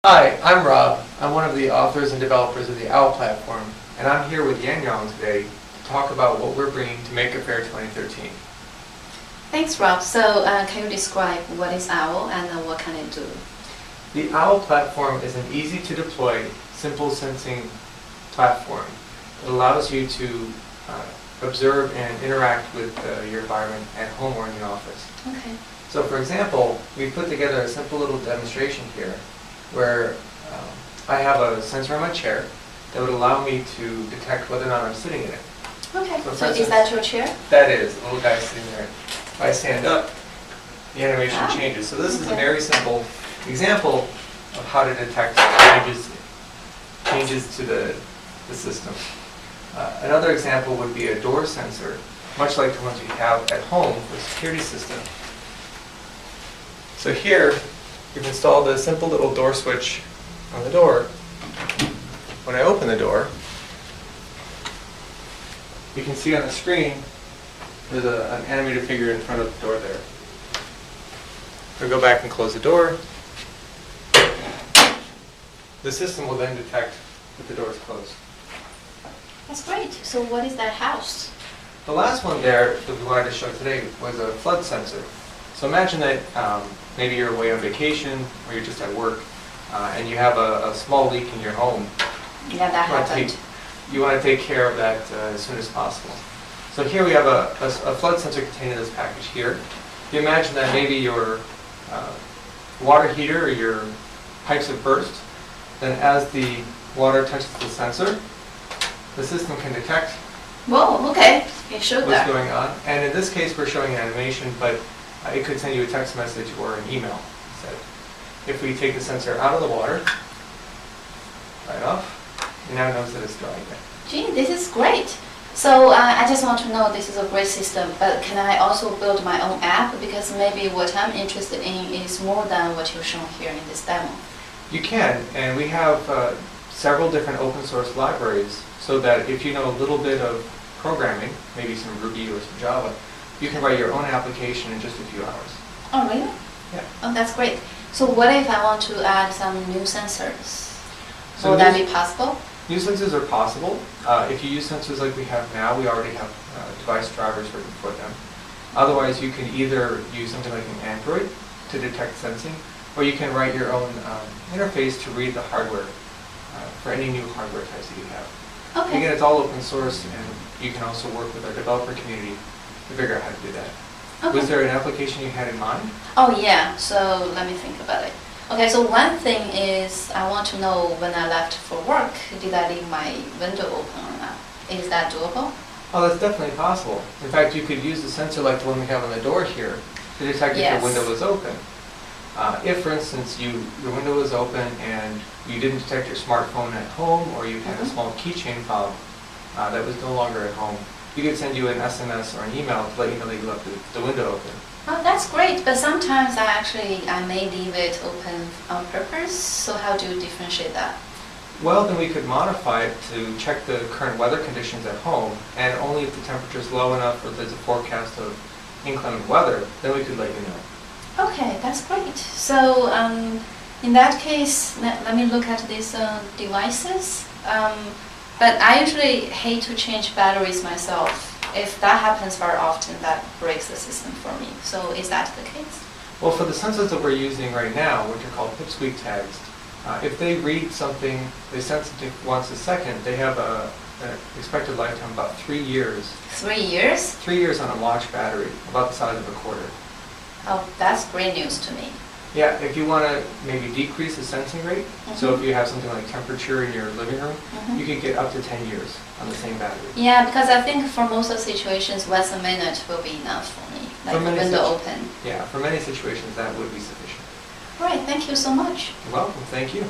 Hi, I'm Rob. I'm one of the authors and developers of the OWL platform, and I'm here with Yan Yong today to talk about what we're bringing to Make It Fair 2013. Thanks, Rob. So can you describe what is OWL and what can it do? The OWL platform is an easy-to-deploy, simple sensing platform that allows you to observe and interact with your environment at home or in the office. Okay. So for example, we put together a simple little demonstration here where I have a sensor on my chair that would allow me to detect whether or not I'm sitting in it. Okay. So So is that your chair? That is, the little guy sitting there. If I stand up, the animation changes. So this is a very simple example of how to detect changes to the system. Another example would be a door sensor, much like the ones we have at home for security system. So here, we've installed a simple little door switch on the door. When I open the door, you can see on the screen there's an animated figure in front of the door there. We'll go back and close the door. The system will then detect that the door is closed. That's great. So what is that house? The last one there that we wanted to show today was a flood sensor. So imagine that maybe you're away on vacation or you're just at work and you have a small leak in your home. Yeah, that happened. You want to take care of that as soon as possible. So here we have a flood sensor contained in this package here. You imagine that maybe your water heater or your pipes have burst. Then as the water touches the sensor, the system can detect Whoa, okay. You showed what's that. going on. And in this case, we're showing an animation, but it could send you a text message or an email instead. If we take the sensor out of the water, right off, it now knows that it's dry again. Gee, this is great. So I just want to know, this is a great system, but can I also build my own app? Because maybe what I'm interested in is more than what you've shown here in this demo. You can, and we have several different open source libraries so that if you know a little bit of programming, maybe some Ruby or some Java, you can write your own application in just a few hours. Oh, really? Yeah. Oh, that's great. So what if I want to add some new sensors? So Will that be possible? New sensors are possible. If you use sensors like we have now, we already have device drivers written for them. Otherwise, you can either use something like an Android to detect sensing, or you can write your own interface to read the hardware for any new hardware types that you have. Okay. Again, it's all open source, and you can also work with our developer community to figure out how to do that. Okay. Was there an application you had in mind? Oh yeah, so let me think about it. Okay, so one thing is I want to know when I left for work, did I leave my window open or not? Is that doable? Oh, that's definitely possible. In fact, you could use a sensor like the one we have on the door here to detect if Yes. your window was open. If, for instance, your window was open and you didn't detect your smartphone at home, or you had a small keychain fob that was no longer at home, you could send you an SMS or an email to let you know that you left the window open. Oh, that's great, but sometimes I may leave it open on purpose, so how do you differentiate that? Well, then we could modify it to check the current weather conditions at home, and only if the temperature is low enough or there's a forecast of inclement weather, then we could let you know. Okay, that's great. So in that case, let me look at these devices. But I usually hate to change batteries myself. If that happens very often, that breaks the system for me. So is that the case? Well, for the sensors that we're using right now, which are called pipsqueak tags, if they read something, they sense it once a second, they have an expected lifetime of about 3 years. 3 years? 3 years on a watch battery, about the size of a quarter. Oh, that's great news to me. Yeah, if you want to maybe decrease the sensing rate, so if you have something like temperature in your living room, you could get up to 10 years on the same battery. Yeah, because I think for most of the situations, once a minute will be enough for me, like the window open. Yeah, for many situations that would be sufficient. All right, thank you so much. You're welcome, thank you.